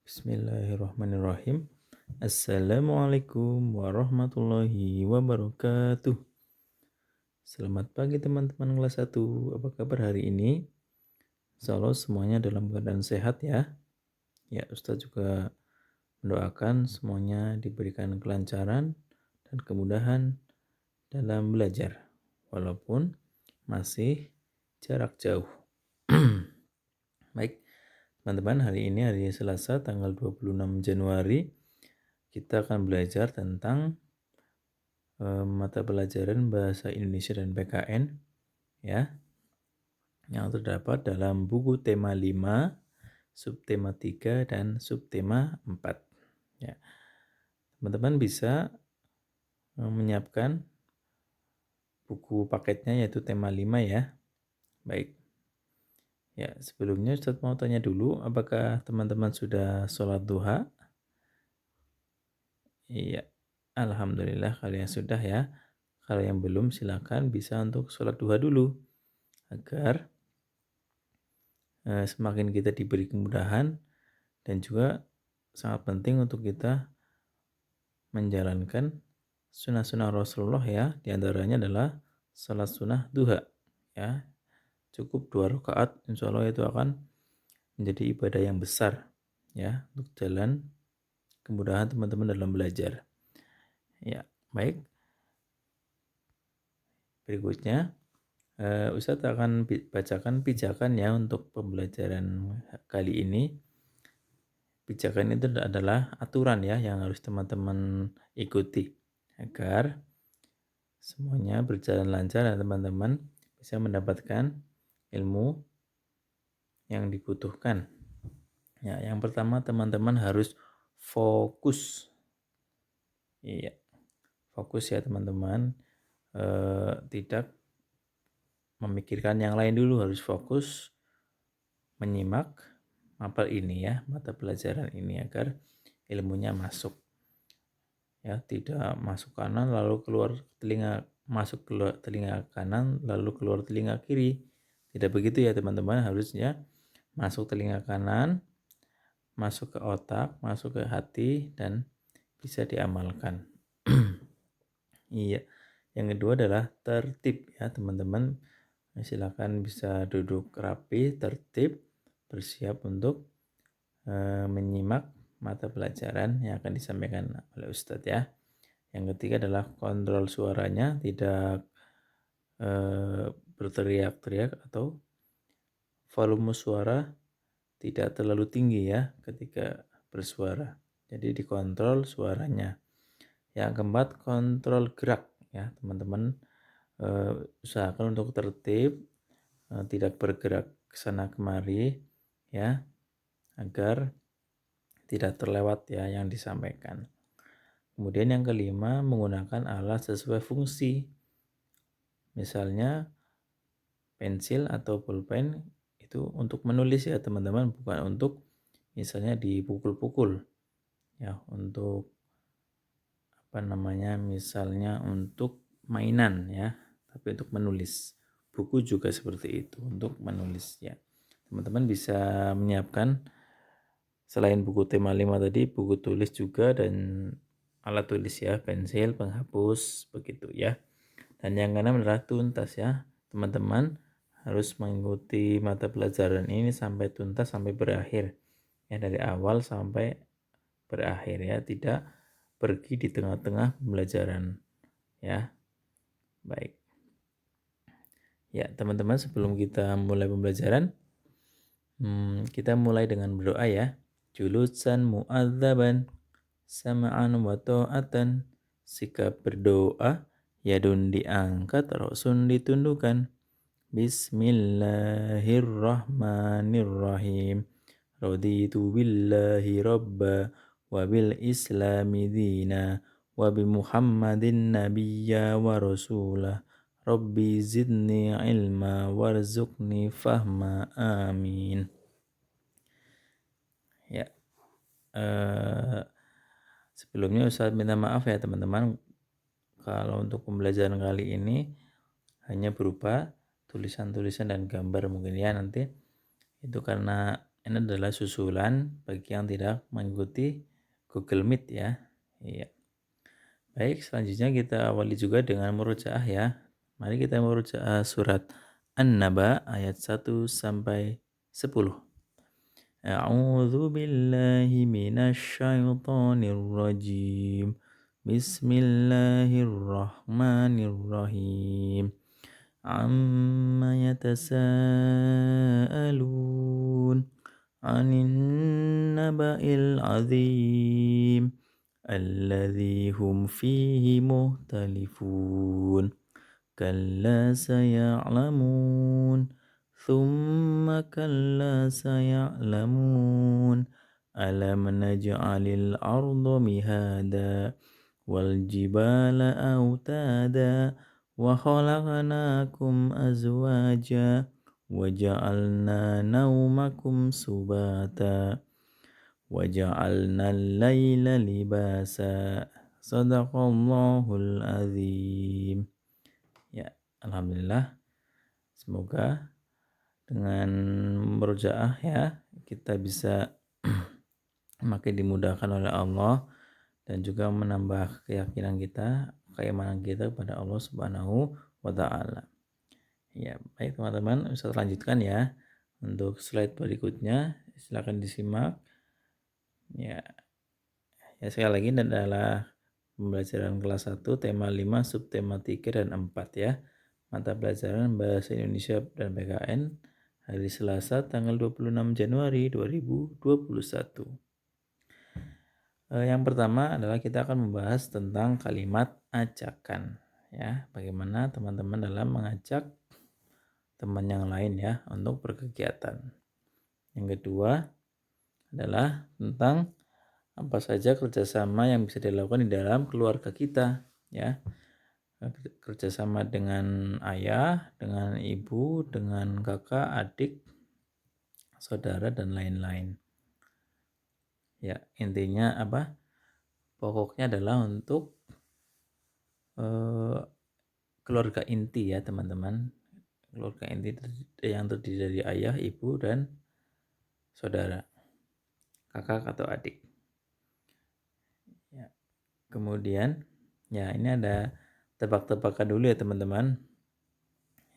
Bismillahirrahmanirrahim. Assalamualaikum warahmatullahi wabarakatuh. Selamat pagi teman-teman kelas 1. Apa kabar hari ini? Insyaallah semuanya dalam keadaan sehat ya. Ya, Ustadz juga mendoakan semuanya diberikan kelancaran dan kemudahan dalam belajar. Walaupun masih jarak jauh. Baik, teman-teman, hari ini hari Selasa tanggal 26 Januari kita akan belajar tentang mata pelajaran Bahasa Indonesia dan PKN ya, yang terdapat dalam buku tema 5, subtema 3 dan subtema 4 ya. Teman-teman bisa menyiapkan buku paketnya yaitu tema 5 ya. Baik. Ya, sebelumnya Ustadz mau tanya dulu, apakah teman-teman sudah sholat duha? Iya, alhamdulillah kalian sudah ya. Kalau yang belum silakan bisa untuk sholat duha dulu agar semakin kita diberi kemudahan dan juga sangat penting untuk kita menjalankan sunnah-sunnah Rasulullah ya. Di antaranya adalah salat sunnah duha ya. Cukup 2 rakaat, insya Allah itu akan menjadi ibadah yang besar ya untuk jalan kemudahan teman-teman dalam belajar. Ya, baik. Berikutnya Ustadz akan bacakan pijakan ya untuk pembelajaran kali ini. Pijakan itu adalah aturan ya yang harus teman-teman ikuti agar semuanya berjalan lancar dan teman-teman bisa mendapatkan ilmu yang dibutuhkan. Ya, yang pertama teman-teman harus fokus. Iya, fokus ya teman-teman. Tidak memikirkan yang lain dulu, harus fokus menyimak mapel ini ya, mata pelajaran ini agar ilmunya masuk. Ya, tidak masuk kanan lalu keluar telinga, masuk keluar telinga kanan lalu keluar telinga kiri. Tidak begitu ya teman-teman, harusnya masuk telinga kanan, masuk ke otak, masuk ke hati dan bisa diamalkan. Iya. Yang kedua adalah tertib ya teman-teman. Silakan bisa duduk rapi, tertib, bersiap untuk menyimak mata pelajaran yang akan disampaikan oleh Ustadz ya. Yang ketiga adalah kontrol suaranya, tidak berteriak-teriak atau volume suara tidak terlalu tinggi ya ketika bersuara. Jadi dikontrol suaranya. Yang keempat, kontrol gerak ya teman-teman. Usahakan untuk tertib, tidak bergerak ke sana kemari ya, agar tidak terlewat ya yang disampaikan. Kemudian yang kelima, menggunakan alat sesuai fungsi. Misalnya pensil atau pulpen itu untuk menulis ya teman-teman, bukan untuk misalnya dipukul-pukul ya, untuk misalnya untuk mainan ya, tapi untuk menulis. Buku juga seperti itu untuk menulis ya. Teman-teman bisa menyiapkan selain buku tema 5 tadi, buku tulis juga dan alat tulis ya, pensil, penghapus begitu ya. Dan yang keenam adalah tuntas ya. Teman-teman harus mengikuti mata pelajaran ini sampai tuntas, sampai berakhir. Ya, dari awal sampai berakhir ya, tidak pergi di tengah-tengah pembelajaran ya. Baik. Ya, teman-teman, sebelum kita mulai pembelajaran, kita mulai dengan berdoa ya. Julusan mu'adzaban sama'an wa ta'atan. Sikap berdoa, yadun diangkat, rosun ditundukkan. Bismillahirrahmanirrahim. Raditu billahi rabba wa bil islami dina wa bi muhammadin nabiyya wa rasulah. Rabbi zidni ilma warzuqni fahma, amin. Ya, sebelumnya Ustaz minta maaf ya teman-teman, kalau untuk pembelajaran kali ini hanya berupa tulisan-tulisan dan gambar mungkin ya, nanti itu karena Ini adalah susulan bagi yang tidak mengikuti Google Meet ya. Iya. Baik, selanjutnya kita awali juga dengan murojaah ya. Mari kita murojaah surat An-Naba ayat 1 sampai 10. A'udzu billahi minasy syaithanir rajim. Bismillahirrahmanirrahim. Amma yatasaalun 'anil naba'il 'adzim alladzi hum fihi mukhtalifun. Kalla saya'lamun. Thumma kalla saya'lamun. Alam naj'alil arda mihada wal jibala autada wa khalaqnakum azwaja wa ja'alna naumakum subata wa ja'alna al-laila libasa. Sadaqallahul azim. Ya, alhamdulillah. Semoga dengan murojaah ya kita bisa makin dimudahkan oleh Allah dan juga menambah keyakinan kita, keimanan kita kepada Allah Subhanahu wa taala. Ya, baik teman-teman, bisa lanjutkan ya. Untuk slide berikutnya silakan disimak. Ya, sekali lagi ini adalah pembelajaran kelas 1 tema 5 subtema 3 dan 4 ya. Mata pelajaran Bahasa Indonesia dan PKN hari Selasa tanggal 26 Januari 2021. Yang pertama adalah kita akan membahas tentang kalimat ajakan ya. Bagaimana teman-teman dalam mengajak teman yang lain ya untuk berkegiatan. Yang kedua adalah tentang apa saja kerjasama yang bisa dilakukan di dalam keluarga kita ya. Kerjasama dengan ayah, dengan ibu, dengan kakak, adik, saudara, dan lain-lain. Ya, intinya apa? Pokoknya adalah untuk keluarga inti ya teman-teman. Keluarga inti yang terdiri dari ayah, ibu, dan saudara, kakak atau adik. Ya. Kemudian, ya ini ada tebak-tebakan dulu ya teman-teman.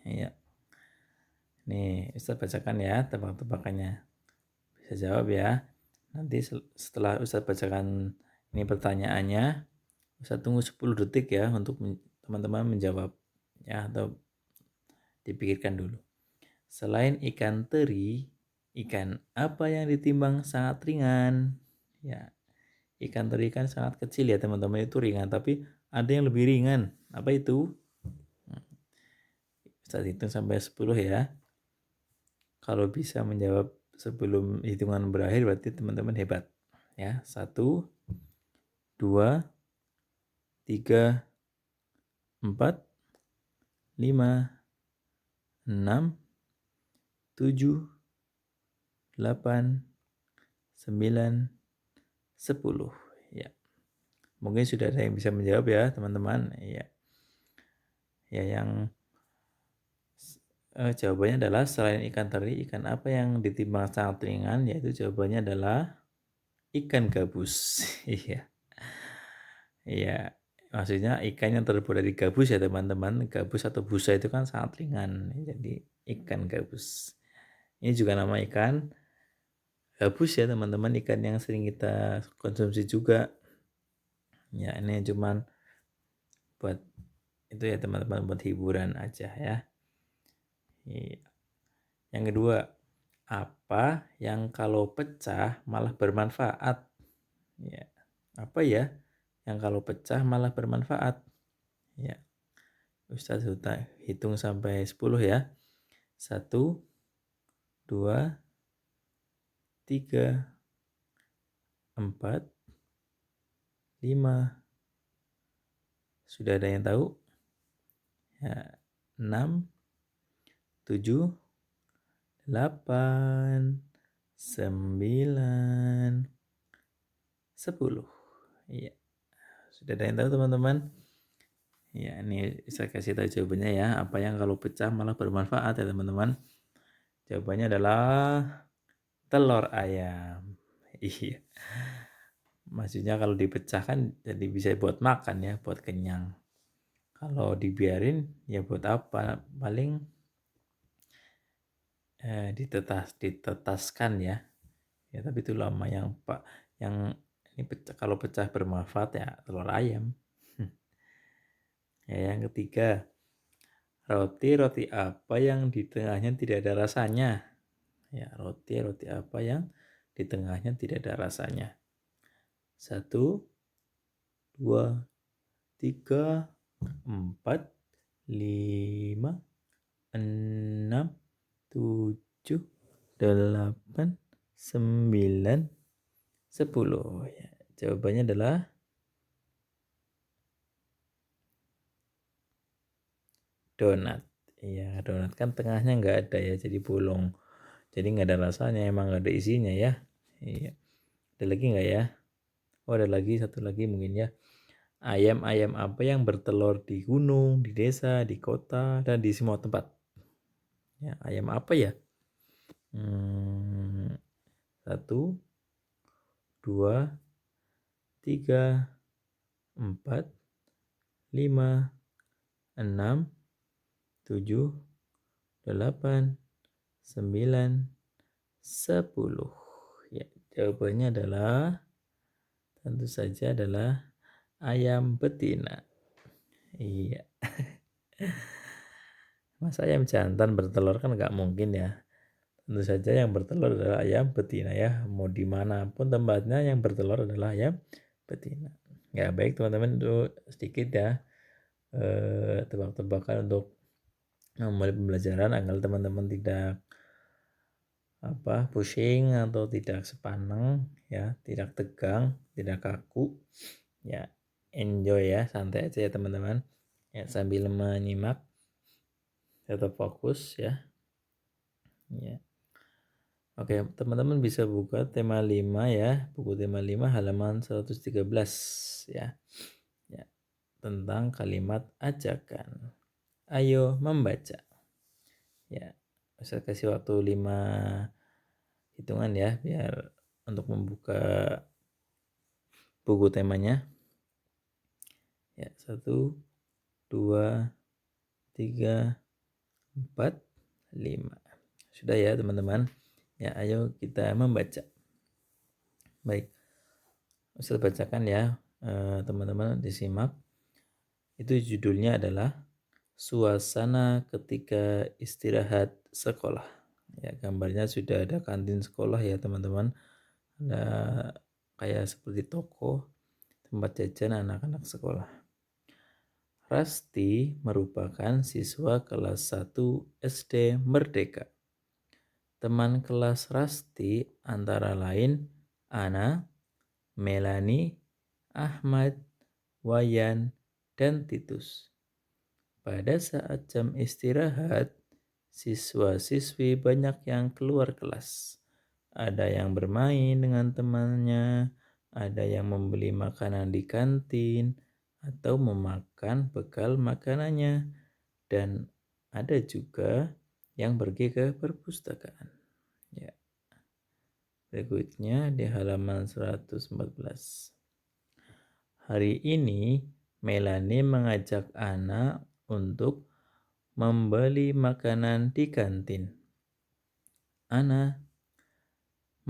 Ya. Nih, Ustaz bacakan ya tebak-tebakannya. Bisa jawab ya. Nanti setelah Ustaz bacakan ini pertanyaannya, Ustaz tunggu 10 detik ya untuk teman-teman menjawab ya, atau dipikirkan dulu. Selain ikan teri, ikan apa yang ditimbang sangat ringan? Ya, ikan teri kan sangat kecil ya teman-teman, itu ringan, tapi ada yang lebih ringan. Apa itu? Ustaz hitung sampai 10 ya. Kalau bisa menjawab sebelum hitungan berakhir berarti teman-teman hebat. Ya, 1, 2, 3, 4, 5, 6, 7, 8, 9, 10. Ya. Mungkin sudah ada yang bisa menjawab ya, teman-teman. Ya. Ya, yang jawabannya adalah selain ikan teri, ikan apa yang ditimbang sangat ringan? Yaitu jawabannya adalah ikan gabus. Iya. Iya. Maksudnya ikan yang terbuat dari gabus ya teman-teman. Gabus atau busa itu kan sangat ringan. Jadi ikan gabus. Ini juga nama ikan gabus ya teman-teman, ikan yang sering kita konsumsi juga. Ya, ini cuman buat itu ya teman-teman, buat hiburan aja ya. Iya. Yang kedua, apa yang kalau pecah malah bermanfaat? Ya. Apa ya yang kalau pecah malah bermanfaat? Ya. Ustaz hitung sampai 10 ya. 1, 2, 3, 4, 5. Sudah ada yang tahu? Ya, 6, 7, 8, 9, 10. Iya. Sudah ada yang tahu teman-teman? Ya, ini saya kasih tahu jawabannya ya. Apa yang kalau pecah malah bermanfaat ya teman-teman? Jawabannya adalah telur ayam. Iya, maksudnya kalau dipecahkan jadi bisa buat makan ya, buat kenyang. Kalau dibiarin ya buat apa? Paling ditetaskan ya. Ya tapi itu lama yang ini pecah, kalau pecah bermanfaat ya telur ayam. Ya, yang ketiga, roti apa yang di tengahnya tidak ada rasanya? Ya, roti apa yang di tengahnya tidak ada rasanya? 1, 2, 3, 4, 5, 6, 7, 8, 9, 10. Ya, jawabannya adalah donat. Iya, donat kan tengahnya nggak ada ya, jadi bolong. Jadi nggak ada rasanya, emang nggak ada isinya ya. Iya. Ada lagi nggak ya? Oh, ada lagi, satu lagi mungkin ya. Ayam-ayam apa yang bertelur di gunung, di desa, di kota, dan di semua tempat? Ya, ayam apa ya? 1, 2, 3, 4, 5, 6, 7, 8, 9, 10. Ya, jawabannya adalah tentu saja adalah ayam betina. Iya. Masa ayam jantan bertelur kan nggak mungkin ya. Tentu saja yang bertelur adalah ayam betina ya. Mau dimanapun tempatnya yang bertelur adalah ayam betina. Ya baik teman-teman, itu sedikit ya tebak-tebakan untuk memulai pembelajaran agar teman-teman tidak pusing atau tidak sepaneng ya, tidak tegang, tidak kaku. Ya, enjoy ya, santai aja ya teman-teman. Ya, sambil menyimak tetap fokus ya. Ya. Oke, teman-teman bisa buka tema 5 ya, buku tema 5 halaman 113 ya. Ya, tentang kalimat ajakan. Ayo membaca. Ya, saya kasih waktu 5 hitungan ya biar untuk membuka buku temanya. Ya, 1, 2, 3, 4, 5. Sudah ya teman-teman. Ya, ayo kita membaca. Baik, saya bacakan ya, teman-teman disimak. Itu judulnya adalah Suasana Ketika Istirahat Sekolah. Ya, gambarnya sudah ada kantin sekolah ya teman-teman. Ada kayak seperti toko tempat jajan anak-anak sekolah. Rasti merupakan siswa kelas 1 SD Merdeka. Teman kelas Rasti antara lain Ana, Melani, Ahmad, Wayan, dan Titus. Pada saat jam istirahat, siswa-siswi banyak yang keluar kelas. Ada yang bermain dengan temannya, ada yang membeli makanan di kantin, atau memakan bekal makanannya, dan ada juga yang pergi ke perpustakaan. Ya. Berikutnya di halaman 114. Hari ini Melanie mengajak Ana untuk membeli makanan di kantin. Ana,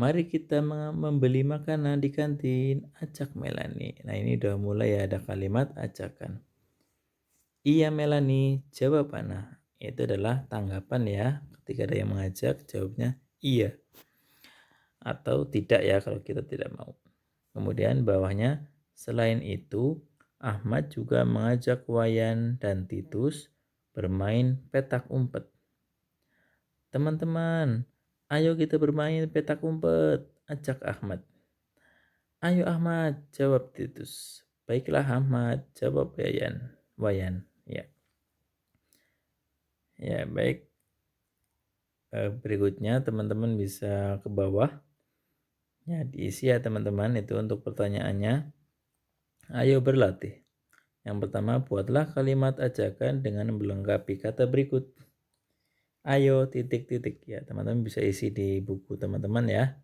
mari kita membeli makanan di kantin, ajak Melanie. Nah, ini udah mulai ya, ada kalimat ajakan. Iya Melanie, jawab Ana. Itu adalah tanggapan ya, ketika ada yang mengajak, jawabnya iya. Atau tidak ya kalau kita tidak mau. Kemudian bawahnya, selain itu, Ahmad juga mengajak Wayan dan Titus bermain petak umpet. Teman-teman, ayo kita bermain petak umpet, ajak Ahmad. Ayo Ahmad, jawab Titus. Baiklah Ahmad, jawab Wayan. Ya. Ya, baik. Berikutnya teman-teman bisa ke bawah. Ya, diisi ya teman-teman, itu untuk pertanyaannya. Ayo berlatih. Yang pertama, buatlah kalimat ajakan dengan melengkapi kata berikut. Ayo titik-titik ya, teman-teman bisa isi di buku teman-teman ya.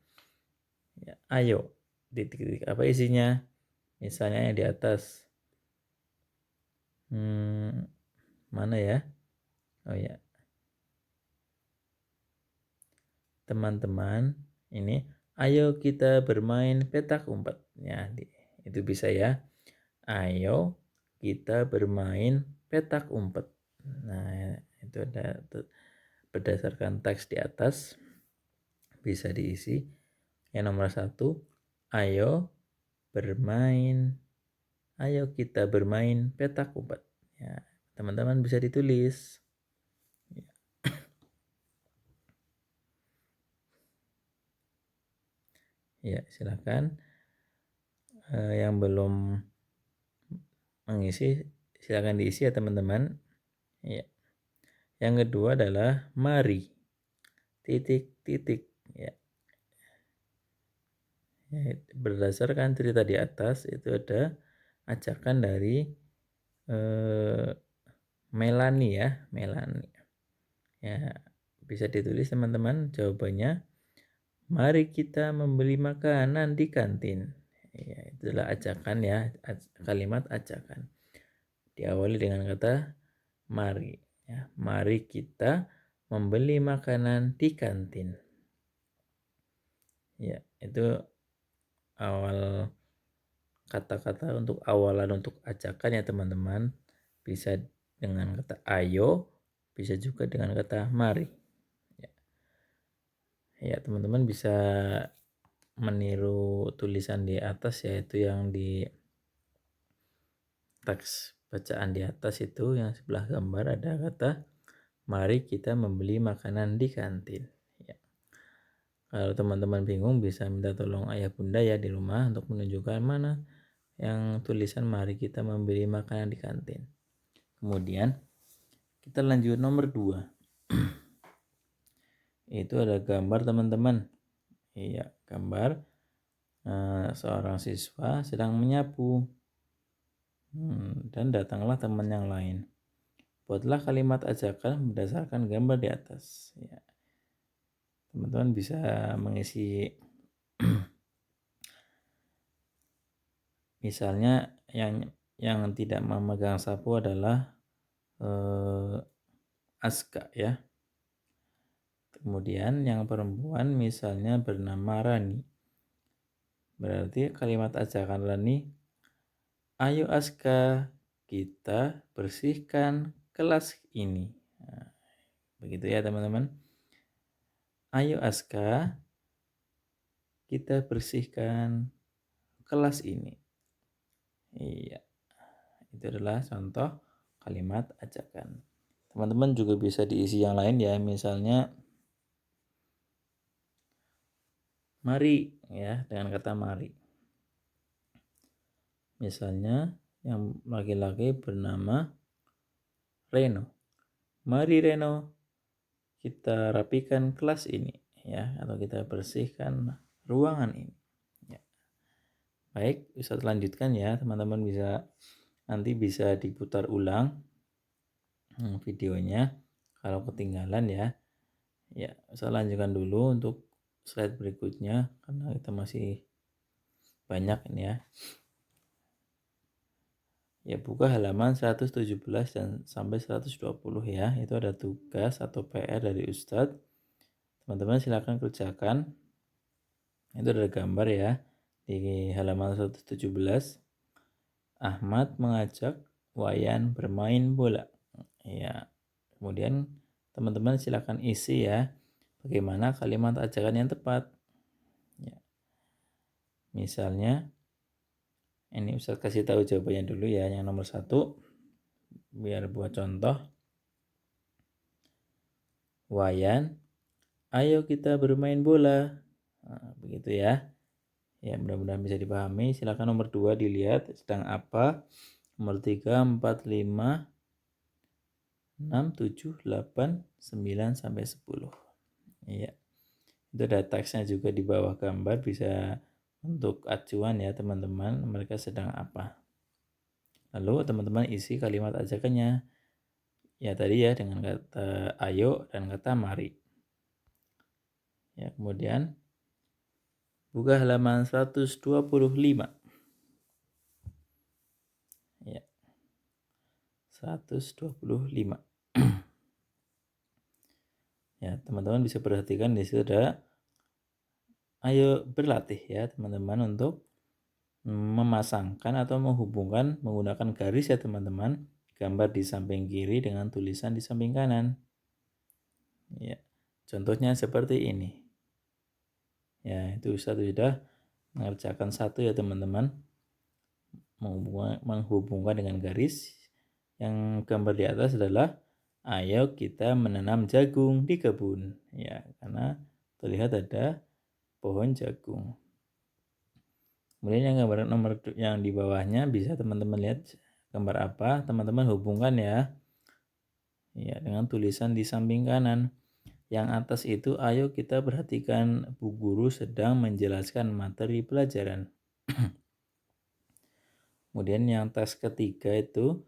Ya, ayo titik-titik, apa isinya? Misalnya yang di atas. Mana ya? Oh ya, teman-teman, ini ayo kita bermain petak umpet. Ya, itu bisa ya. Ayo kita bermain petak umpet. Nah, itu ada berdasarkan teks di atas bisa diisi. Yang nomor 1, ayo bermain, ayo kita bermain petak umpet. Ya, teman-teman bisa ditulis. Ya, silakan. Yang belum mengisi silakan diisi ya teman-teman. Ya. Yang kedua adalah mari titik-titik ya. Ya, berdasarkan cerita di atas itu ada ajakan dari Melanie ya, Melanie. Ya, bisa ditulis teman-teman jawabannya. Mari kita membeli makanan di kantin. Ya, itulah ajakan ya, kalimat ajakan. Diawali dengan kata mari. Ya, mari kita membeli makanan di kantin. Ya, itu awal kata-kata untuk awalan untuk ajakan ya teman-teman. Bisa dengan kata ayo, bisa juga dengan kata mari. Ya, teman-teman bisa meniru tulisan di atas yaitu yang di teks bacaan di atas itu yang sebelah gambar ada kata mari kita membeli makanan di kantin. Ya. Kalau teman-teman bingung bisa minta tolong ayah bunda ya di rumah untuk menunjukkan mana yang tulisan mari kita membeli makanan di kantin. Kemudian kita lanjut nomor 2. Itu ada gambar teman-teman. Iya, gambar seorang siswa sedang menyapu. Dan datanglah teman yang lain. Buatlah kalimat ajakan berdasarkan gambar di atas. Ya. Teman-teman bisa mengisi misalnya yang tidak memegang sapu adalah Aska ya. Kemudian yang perempuan misalnya bernama Rani. Berarti kalimat ajakan Rani, ayo Aska kita bersihkan kelas ini. Nah, begitu ya teman-teman. Ayo Aska kita bersihkan kelas ini. Iya, itu adalah contoh kalimat ajakan. Teman-teman juga bisa diisi yang lain ya, misalnya mari ya, dengan kata mari. Misalnya yang laki-laki bernama Reno. Mari Reno, kita rapikan kelas ini ya, atau kita bersihkan ruangan ini. Ya. Baik, bisa lanjutkan ya, teman-teman nanti bisa diputar ulang videonya kalau ketinggalan ya. Ya, saya lanjutkan dulu untuk slide berikutnya karena kita masih banyak ini ya. Ya, buka halaman 117 dan sampai 120 ya. Itu ada tugas atau PR dari Ustadz. Teman-teman silakan kerjakan. Itu ada gambar ya di halaman 117. Ahmad mengajak Wayan bermain bola. Ya. Kemudian teman-teman silakan isi ya bagaimana kalimat ajakan yang tepat. Ya. Misalnya ini Ustaz kasih tahu jawabannya dulu ya. Yang nomor 1 biar buat contoh. Wayan, ayo kita bermain bola. Nah, begitu ya. Ya, mudah-mudahan bisa dipahami. Silakan nomor 2 dilihat sedang apa. Nomor 3, 4, 5, 6, 7, 8, 9 sampai 10. Iya. Itu ada teksnya juga di bawah gambar, bisa untuk acuan ya teman-teman, mereka sedang apa. Lalu teman-teman isi kalimat ajakannya. Ya tadi ya dengan kata ayo dan kata mari. Ya, kemudian buka halaman 125. Ya, 125. Ya, teman-teman bisa perhatikan di situ ada ayo berlatih ya teman-teman untuk memasangkan atau menghubungkan menggunakan garis ya teman-teman, gambar di samping kiri dengan tulisan di samping kanan. Ya, contohnya seperti ini. Ya, itu sudah mengerjakan satu ya teman-teman, menghubungkan dengan garis. Yang gambar di atas adalah ayo kita menanam jagung di kebun. Ya, karena terlihat ada pohon jagung. Kemudian yang gambar nomor yang di bawahnya bisa teman-teman lihat gambar apa, teman-teman hubungkan ya. Ya, dengan tulisan di samping kanan. Yang atas itu ayo kita perhatikan Bu Guru sedang menjelaskan materi pelajaran. Kemudian yang tes ketiga itu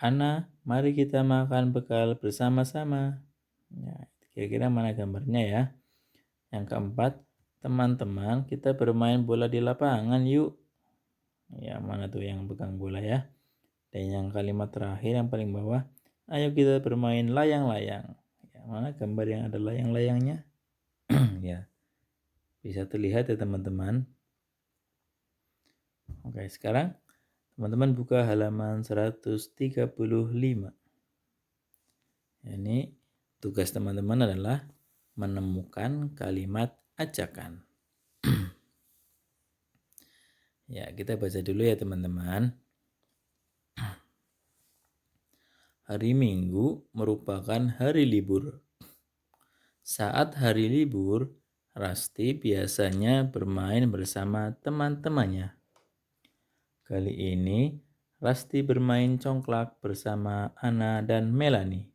Ana, mari kita makan bekal bersama-sama. Ya, kira-kira mana gambarnya ya? Yang keempat, teman-teman kita bermain bola di lapangan yuk. Ya, mana tuh yang pegang bola ya? Dan yang kalimat terakhir yang paling bawah, ayo kita bermain layang-layang. Ya, mana gambar yang ada layang-layangnya? Ya, bisa terlihat ya teman-teman. Oke, sekarang teman-teman buka halaman 135. Ini tugas teman-teman adalah menemukan kalimat ajakan. Ya, kita baca dulu ya teman-teman. Hari Minggu merupakan hari libur. Saat hari libur, Rasti biasanya bermain bersama teman-temannya. Kali ini, Rasti bermain congklak bersama Ana dan Melanie.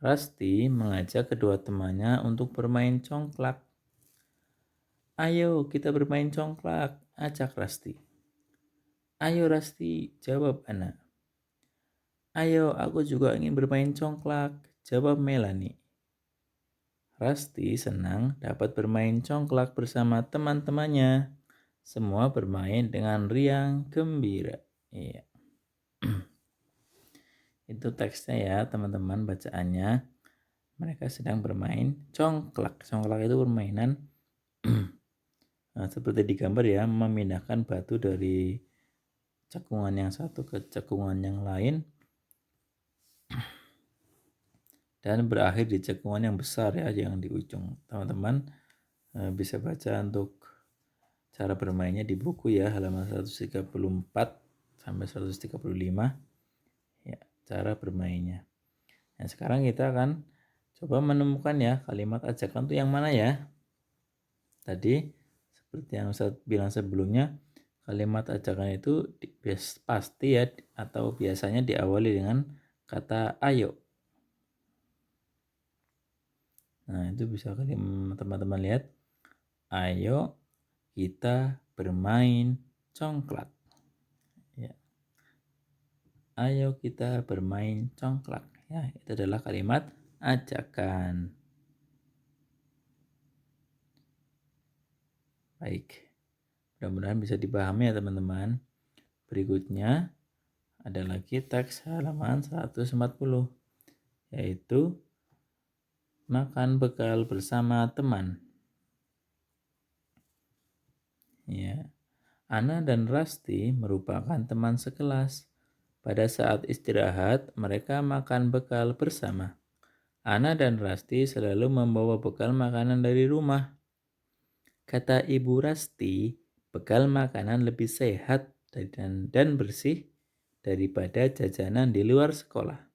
Rasti mengajak kedua temannya untuk bermain congklak. Ayo kita bermain congklak, ajak Rasti. Ayo Rasti, jawab Ana. Ayo aku juga ingin bermain congklak, jawab Melanie. Rasti senang dapat bermain congklak bersama teman-temannya. Semua bermain dengan riang gembira. Iya. Itu teksnya ya teman-teman, bacaannya. Mereka sedang bermain congklak. Congklak itu permainan seperti di gambar ya, memindahkan batu dari cekungan yang satu ke cekungan yang lain dan berakhir di cekungan yang besar ya, yang di ujung. Teman-teman bisa baca untuk cara bermainnya di buku ya, halaman 134 sampai 135 ya, cara bermainnya. Nah, sekarang kita akan coba menemukan ya kalimat ajakan itu yang mana ya. Tadi seperti yang saya bilang sebelumnya, kalimat ajakan itu pasti ya atau biasanya diawali dengan kata ayo. Nah, itu bisa teman-teman lihat. Ayo kita bermain congklak. Ya. Ayo kita bermain congklak. Ya, itu adalah kalimat ajakan. Baik. Mudah-mudahan bisa dipahami ya teman-teman. Berikutnya ada lagi teks halaman 140, yaitu makan bekal bersama teman. Ya. Ana dan Rasti merupakan teman sekelas. Pada saat istirahat, mereka makan bekal bersama. Ana dan Rasti selalu membawa bekal makanan dari rumah. Kata Ibu Rasti, bekal makanan lebih sehat dan bersih daripada jajanan di luar sekolah.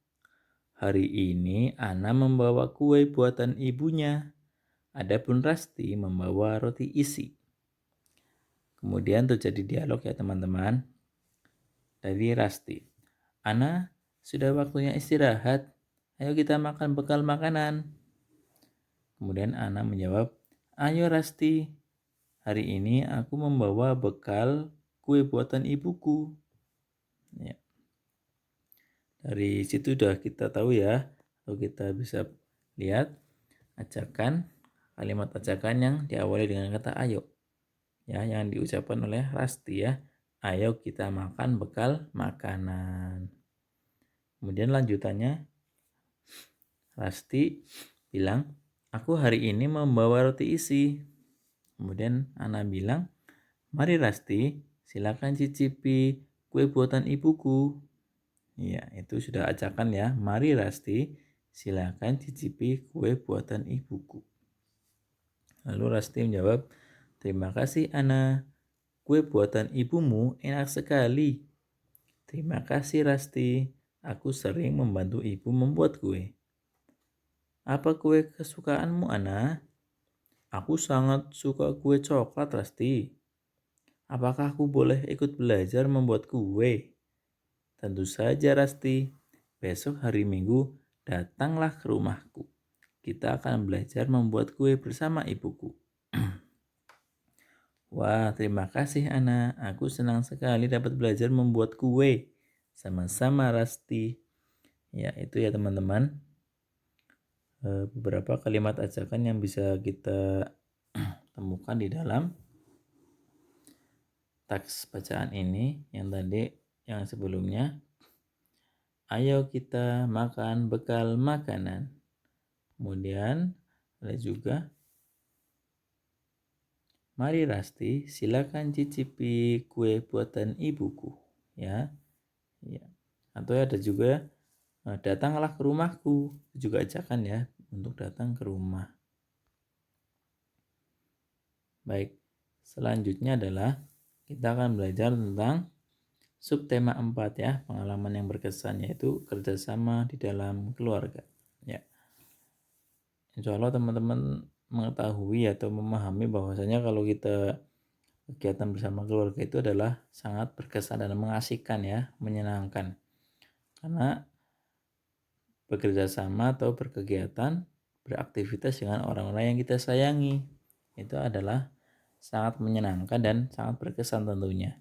Hari ini Ana membawa kue buatan ibunya. Adapun Rasti membawa roti isi. Kemudian terjadi dialog ya teman-teman. Dari Rasti. Ana, sudah waktunya istirahat. Ayo kita makan bekal makanan. Kemudian Ana menjawab, ayo Rasti. Hari ini aku membawa bekal kue buatan ibuku. Ya. Dari situ sudah kita tahu ya, atau kita bisa lihat ajakan, kalimat ajakan yang diawali dengan kata ayo, ya, yang diucapkan oleh Rasti ya. Ayo kita makan bekal makanan. Kemudian lanjutannya Rasti bilang, aku hari ini membawa roti isi. Kemudian Ana bilang, mari Rasti, silakan cicipi kue buatan ibuku. Ya, itu sudah ajakan ya. Mari Rasti, silakan cicipi kue buatan ibuku. Lalu Rasti menjawab, terima kasih Ana. Kue buatan ibumu enak sekali. Terima kasih Rasti. Aku sering membantu ibu membuat kue. Apa kue kesukaanmu Ana? Aku sangat suka kue coklat Rasti. Apakah aku boleh ikut belajar membuat kue? Tentu saja Rasti. Besok hari Minggu datanglah ke rumahku. Kita akan belajar membuat kue bersama ibuku. Wah, terima kasih Ana. Aku senang sekali dapat belajar membuat kue. Sama-sama Rasti. Ya, itu ya teman-teman. Beberapa kalimat ajakan yang bisa kita temukan di dalam teks bacaan ini. Yang tadi, yang sebelumnya. Ayo kita makan bekal makanan. Kemudian ada juga, mari Rasti, silakan cicipi kue buatan ibuku, ya. Ya. Atau ada juga, datanglah ke rumahku, juga ajakan ya untuk datang ke rumah. Baik, selanjutnya adalah kita akan belajar tentang subtema 4 ya, pengalaman yang berkesan, yaitu kerjasama di dalam keluarga. Ya, insya Allah teman-teman mengetahui atau memahami bahwasanya kalau kita kegiatan bersama keluarga itu adalah sangat berkesan dan mengasihkan ya, menyenangkan. Karena bekerja sama atau berkegiatan, beraktivitas dengan orang-orang yang kita sayangi, itu adalah sangat menyenangkan dan sangat berkesan tentunya.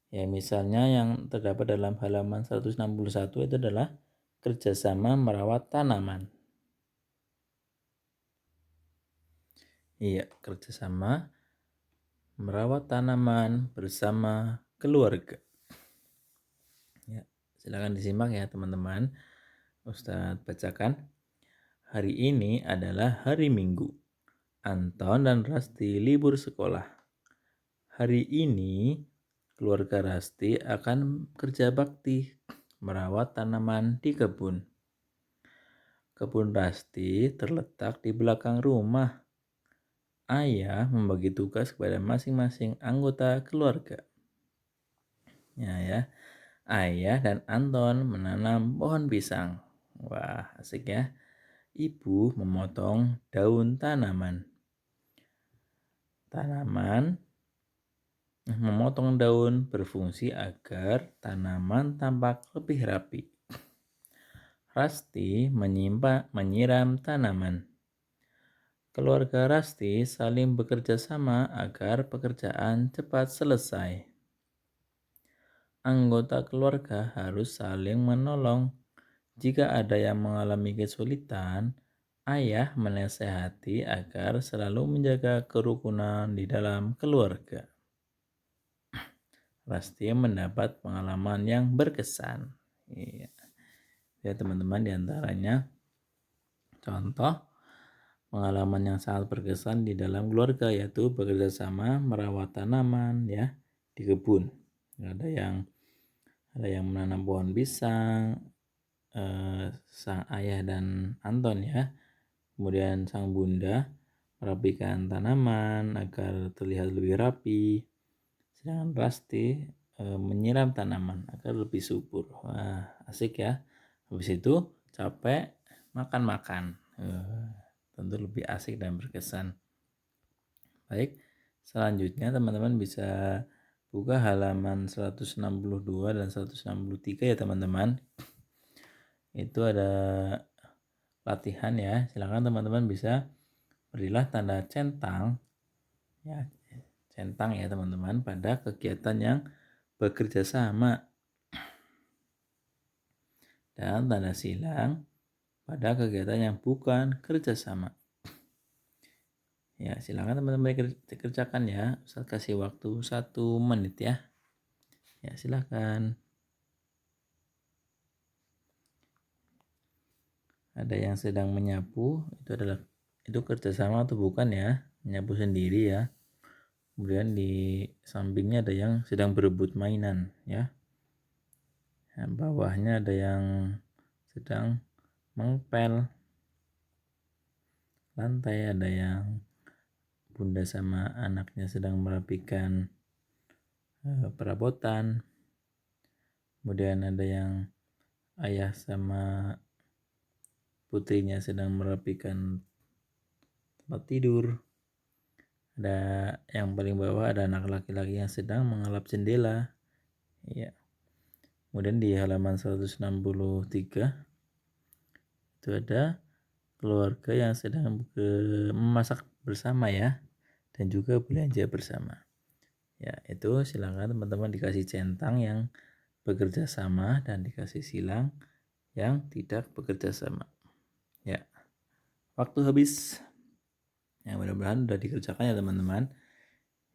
Ya, misalnya yang terdapat dalam halaman 161 itu adalah kerjasama merawat tanaman. Iya, kerjasama merawat tanaman bersama keluarga. Ya, silakan disimak ya teman-teman. Ustadz bacakan. Hari ini adalah hari Minggu. Anton dan Rasti libur sekolah. Hari ini keluarga Rasti akan kerja bakti merawat tanaman di kebun. Kebun Rasti terletak di belakang rumah. Ayah membagi tugas kepada masing-masing anggota keluarga. Ya. Ayah dan Anton menanam pohon pisang. Wah, asik ya. Ibu memotong daun tanaman. Memotong daun berfungsi agar tanaman tampak lebih rapi. Rasti menyiram tanaman. Keluarga Rasti saling bekerja sama agar pekerjaan cepat selesai. Anggota keluarga harus saling menolong. Jika ada yang mengalami kesulitan, ayah menasehati agar selalu menjaga kerukunan di dalam keluarga. Rasti mendapat pengalaman yang berkesan. Iya. Ya teman-teman, diantaranya contoh pengalaman yang sangat berkesan di dalam keluarga, yaitu bekerja sama merawat tanaman ya di kebun. Ada yang menanam pohon pisang, sang ayah dan Anton ya. Kemudian sang bunda merapikan tanaman agar terlihat lebih rapi. Sedangkan Rasti menyiram tanaman agar lebih subur. Wah, asik ya. Habis itu capek makan-makan. Tentu lebih asik dan berkesan. Baik, selanjutnya teman-teman bisa buka halaman 162 dan 163 ya teman-teman. Itu ada latihan ya. Silakan teman-teman bisa berilah tanda centang ya, centang ya teman-teman pada kegiatan yang bekerja sama. dan tanda silang pada kegiatan yang bukan kerjasama. Ya, silakan teman-teman dikerjakan ya. Ustaz kasih waktu 1 menit ya. Ya, silakan. Ada yang sedang menyapu, itu kerjasama atau bukan ya? Menyapu sendiri ya. Kemudian di sampingnya ada yang sedang berebut mainan ya. Nah, bawahnya ada yang sedang mengepel lantai, ada yang bunda sama anaknya sedang merapikan perabotan. Kemudian ada yang ayah sama putrinya sedang merapikan tempat tidur. Ada yang paling bawah ada anak laki-laki yang sedang mengalap jendela. Ya. Kemudian di halaman 163 itu ada keluarga yang sedang memasak bersama ya, dan juga belanja bersama. Ya, itu silakan teman-teman dikasih centang yang bekerja sama dan dikasih silang yang tidak bekerja sama. Ya. Waktu habis. Ya, mudah-mudahan sudah dikerjakan ya teman-teman.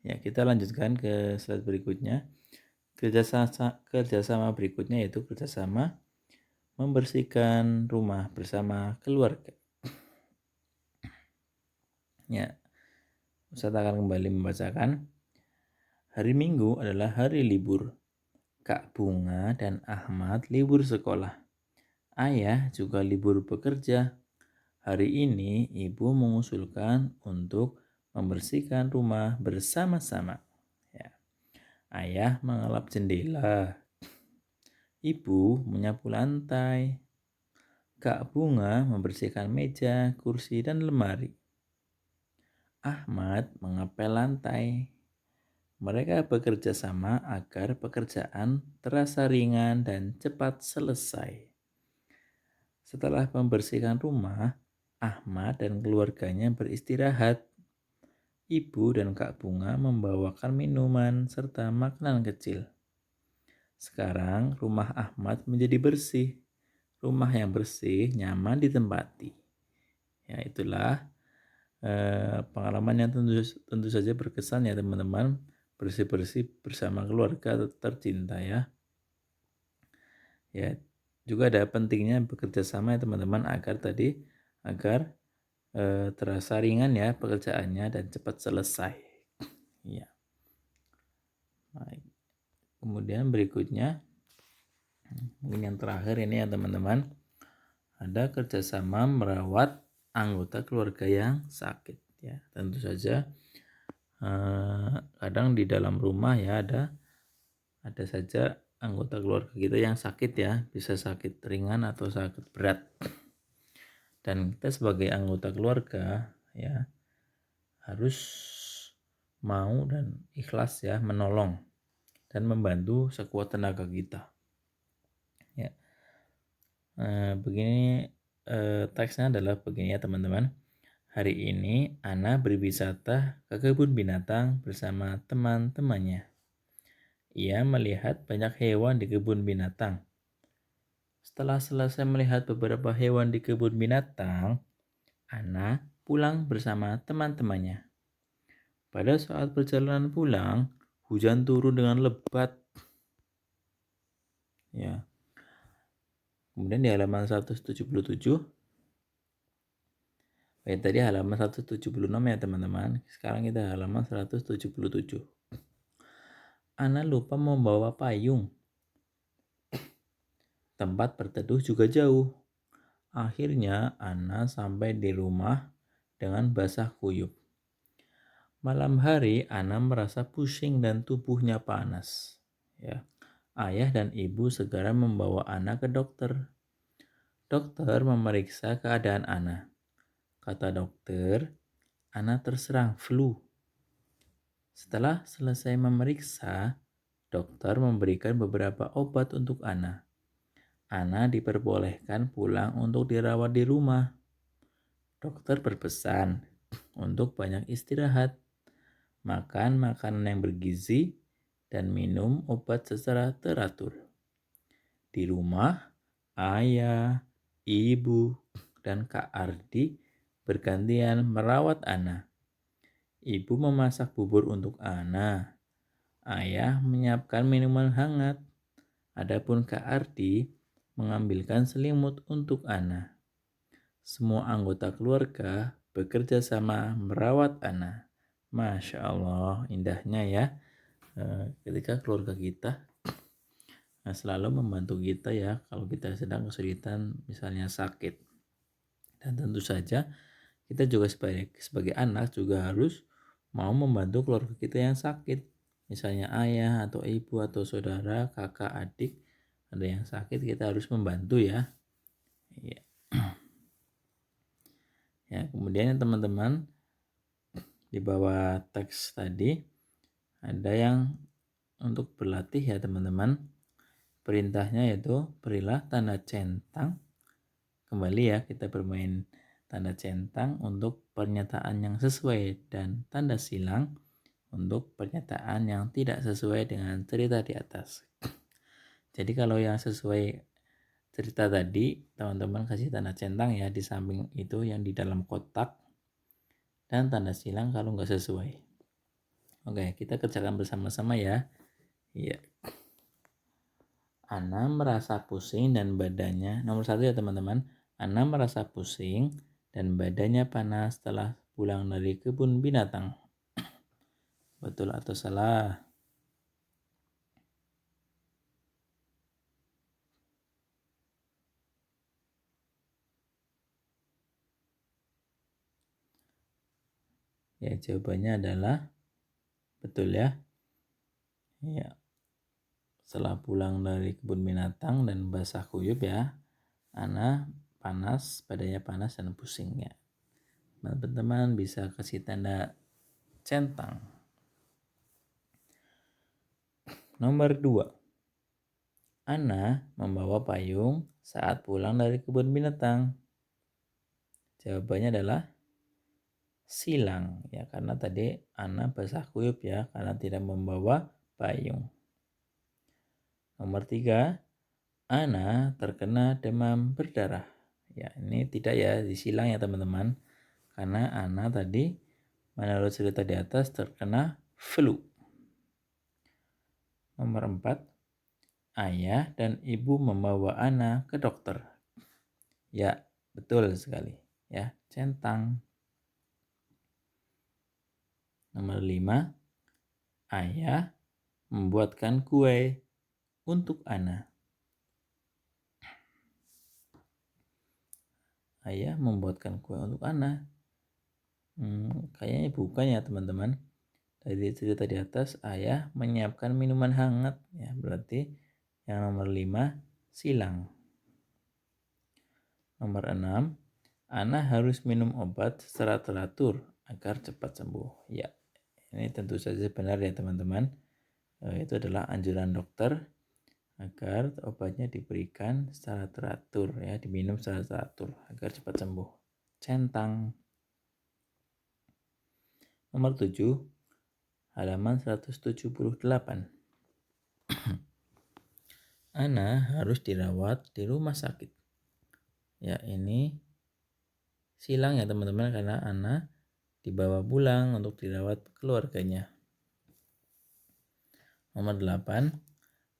Ya, kita lanjutkan ke slide berikutnya. Kerjasama berikutnya yaitu kerjasama membersihkan rumah bersama keluarga. Ya, Ustaz akan kembali membacakan. Hari Minggu adalah hari libur. Kak Bunga dan Ahmad libur sekolah. Ayah juga libur bekerja. Hari ini ibu mengusulkan untuk membersihkan rumah bersama-sama. Ya. Ayah mengelap jendela. Ibu menyapu lantai. Kak Bunga membersihkan meja, kursi, dan lemari. Ahmad mengepel lantai. Mereka bekerja sama agar pekerjaan terasa ringan dan cepat selesai. Setelah membersihkan rumah, Ahmad dan keluarganya beristirahat. Ibu dan Kak Bunga membawakan minuman serta makanan kecil. Sekarang rumah Ahmad menjadi bersih. Rumah yang bersih, nyaman ditempati. Ya, itulah pengalaman yang tentu saja berkesan ya teman-teman. Bersih-bersih bersama keluarga tercinta ya. Ya, juga ada pentingnya bekerja sama ya teman-teman agar terasa ringan ya pekerjaannya dan cepat selesai. Ya. Baik. Kemudian berikutnya mungkin yang terakhir ini ya teman-teman, ada kerjasama merawat anggota keluarga yang sakit ya. Tentu saja kadang di dalam rumah ya ada saja anggota keluarga kita yang sakit ya, bisa sakit ringan atau sakit berat. Dan kita sebagai anggota keluarga ya harus mau dan ikhlas ya menolong dan membantu sekuat tenaga kita. Ya. Begini teksnya adalah begini ya teman-teman. Hari ini Ana berwisata ke kebun binatang bersama teman-temannya. Ia melihat banyak hewan di kebun binatang. Setelah selesai melihat beberapa hewan di kebun binatang, Ana pulang bersama teman-temannya. Pada saat perjalanan pulang, hujan turun dengan lebat. Ya. Kemudian di halaman 177, tadi halaman 176 ya teman-teman. Sekarang kita halaman 177. Ana lupa membawa payung. Tempat berteduh juga jauh. Akhirnya Ana sampai di rumah dengan basah kuyup. Malam hari Ana merasa pusing dan tubuhnya panas. Ya. Ayah dan ibu segera membawa Ana ke dokter. Dokter memeriksa keadaan Ana. Kata dokter, Ana terserang flu. Setelah selesai memeriksa, dokter memberikan beberapa obat untuk Ana. Ana diperbolehkan pulang untuk dirawat di rumah. Dokter berpesan untuk banyak istirahat, makan makanan yang bergizi, dan minum obat secara teratur. Di rumah, ayah, ibu, dan Kak Ardi bergantian merawat Ana. Ibu memasak bubur untuk Ana. Ayah menyiapkan minuman hangat. Adapun Kak Ardi mengambilkan selimut untuk Ana. Semua anggota keluarga bekerja sama merawat Ana. Masya Allah, indahnya ya. Ketika keluarga kita selalu membantu kita ya kalau kita sedang kesulitan misalnya sakit. Dan tentu saja kita juga sebagai anak juga harus mau membantu keluarga kita yang sakit. Misalnya ayah atau ibu atau saudara, kakak, adik ada yang sakit, kita harus membantu ya. Ya, ya kemudian teman-teman di bawah teks tadi ada yang untuk berlatih ya teman-teman. Perintahnya yaitu berilah tanda centang. Kembali ya kita bermain tanda centang untuk pernyataan yang sesuai dan tanda silang untuk pernyataan yang tidak sesuai dengan cerita di atas. Jadi kalau yang sesuai cerita tadi, teman-teman kasih tanda centang ya di samping itu yang di dalam kotak, dan tanda silang kalau nggak sesuai. Oke, kita kerjakan bersama-sama ya. Iya. Ana merasa pusing dan badannya, nomor 1 ya teman-teman. Ana merasa pusing dan badannya panas setelah pulang dari kebun binatang. Betul atau salah? Ya, jawabannya adalah betul ya. Ya. Setelah pulang dari kebun binatang dan basah kuyup ya, Ana panas, badannya panas dan pusing ya. Teman-teman bisa kasih tanda centang. Nomor 2. Ana membawa payung saat pulang dari kebun binatang. Jawabannya adalah silang ya, karena tadi Ana basah kuyup ya karena tidak membawa payung. Nomor 3, Ana terkena demam berdarah. Ya, ini tidak ya, disilang ya teman-teman. Karena Ana tadi menurut cerita di atas terkena flu. Nomor 4, ayah dan ibu membawa Ana ke dokter. Ya, betul sekali. Ya, centang. Nomor 5, ayah membuatkan kue untuk Ana. Ayah membuatkan kue untuk Ana. Kayaknya bukan ya teman-teman. Dari cerita di atas, ayah menyiapkan minuman hangat. Ya, berarti yang nomor 5 silang. Nomor 6, Ana harus minum obat secara teratur agar cepat sembuh. Ya, ini tentu saja benar ya teman-teman. Itu adalah anjuran dokter agar obatnya diberikan secara teratur ya, diminum secara teratur agar cepat sembuh. Centang. Nomor 7, halaman 178. Ana harus dirawat di rumah sakit. Ya, ini silang ya teman-teman karena Ana dibawa pulang untuk dirawat keluarganya. Nomor 8,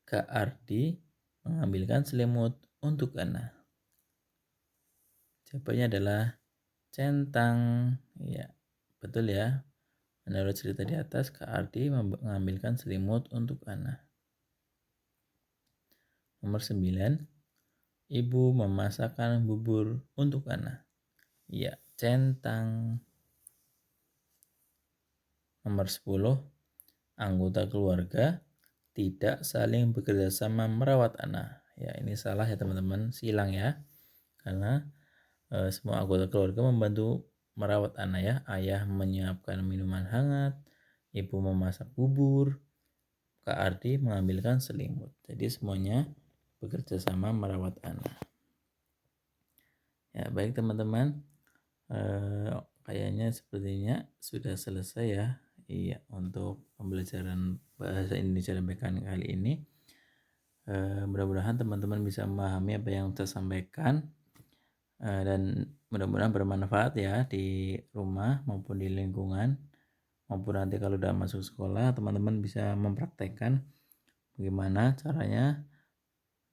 Kak Ardi mengambilkan selimut untuk Ana. Jawabannya adalah centang. Ya, betul ya. Menurut cerita di atas, Kak Ardi mengambilkan selimut untuk Ana. Nomor 9, ibu memasakkan bubur untuk Ana. Ya, centang. Nomor 10, anggota keluarga tidak saling bekerja sama merawat Ana. Ya, ini salah ya teman-teman, silang ya. Karena semua anggota keluarga membantu merawat Ana ya. Ayah menyiapkan minuman hangat, ibu memasak bubur, Kak Ardi mengambilkan selimut. Jadi semuanya bekerja sama merawat Ana. Ya, baik teman-teman. Kayaknya sepertinya sudah selesai ya. Iya, untuk pembelajaran bahasa Indonesia dan BKN kali ini. Mudah-mudahan teman-teman bisa memahami apa yang saya sampaikan, dan mudah-mudahan bermanfaat ya di rumah maupun di lingkungan, maupun nanti kalau udah masuk sekolah teman-teman bisa mempraktekkan bagaimana caranya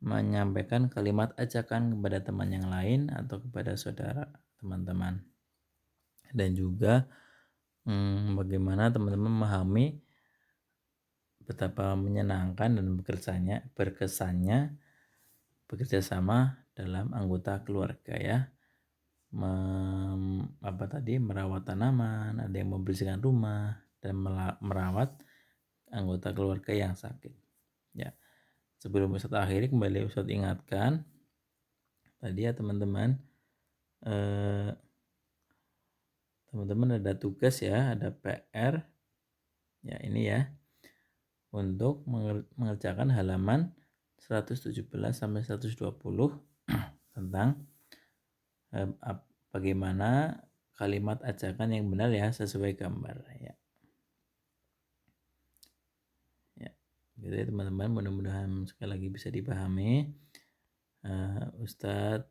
menyampaikan kalimat ajakan kepada teman yang lain atau kepada saudara teman-teman. Dan juga bagaimana teman-teman memahami betapa menyenangkan dan berkesannya bekerja sama dalam anggota keluarga ya. Merawat tanaman, ada yang membersihkan rumah dan merawat anggota keluarga yang sakit. Ya. Sebelum Ustadz akhiri, kembali Ustadz ingatkan tadi ya teman-teman, teman-teman ada tugas ya, ada PR ya, ini ya, untuk mengerjakan halaman 117 sampai 120 tentang bagaimana kalimat ajakan yang benar ya, sesuai gambar ya. Ya, gitu ya teman-teman, mudah-mudahan sekali lagi bisa dipahami. Ustadz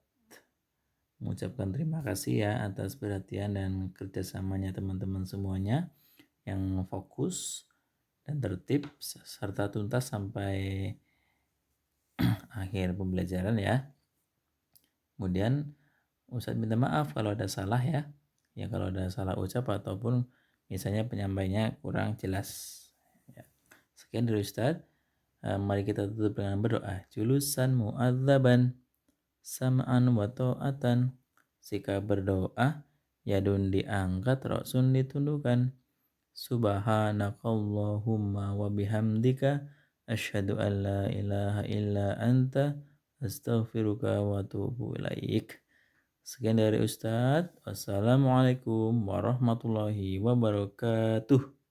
mengucapkan terima kasih ya atas perhatian dan kerjasamanya teman-teman semuanya yang fokus dan tertib serta tuntas sampai akhir pembelajaran ya. Kemudian Ustadz minta maaf kalau ada salah ya. Ya, kalau ada salah ucap ataupun misalnya penyampaiannya kurang jelas. Ya. Sekian dari Ustadz. Mari kita tutup dengan berdoa. Julusan mu'adzaban sam'an wa ta'atan. Jika berdoa, yadun diangkat, roksun ditundukkan. Subhanakallahumma wa bihamdika asyhadu an la ilaha illa anta astaghfiruka wa atubu ilaik. Sekian dari Ustadz. Wassalamualaikum warahmatullahi wabarakatuh.